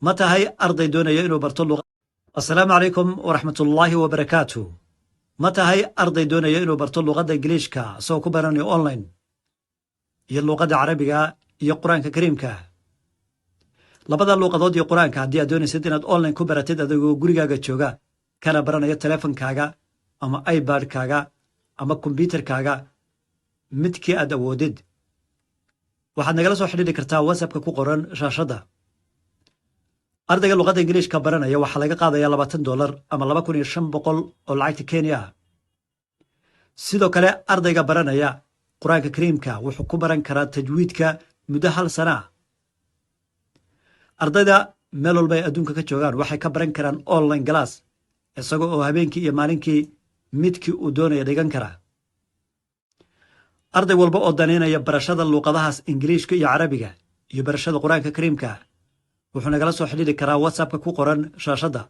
متى هي أرضي دون ينو برتلو. السلام عليكم ورحمة الله وبركاته. متى هي أرضي دون ينو برتلو غدا إنجليشكا سو كبراني أونلاين يلو غدا عربية يقران كريمكا لبدا لوقادود iyo quraanka hadii aad doonaysid inaad online ku baratid adigoo gurigaaga jooga kana baranaya teleefankaaga ama iPad-kaaga ama computer-kaaga midkii aad awoodid waxaad nagala soo xiriiri kartaa WhatsApp-ka ku qoran shaashada ardayga luqadda Ingiriiska baranaya waxa laga qaadayaa $20 ama $2500 oo lacagta Kenya sidoo kale ardayga baranaya quraanka kariimka wuxuu ku baran karaa tajwiidka muddo hal sano ardayda meel walba ay adduunka ka joogaan waxay ka baran karaan online class isagoo oo habeenkii iyo maalinkii midkii uu doonaya dhigan kara arday walba oo daneynaya barashada luqadahaas Ingiriiska iyo Carabiga iyo barashada quraanka kariimka wuxuu nagala soo xiriiri karaa WhatsApp-ka ku qoran shaashada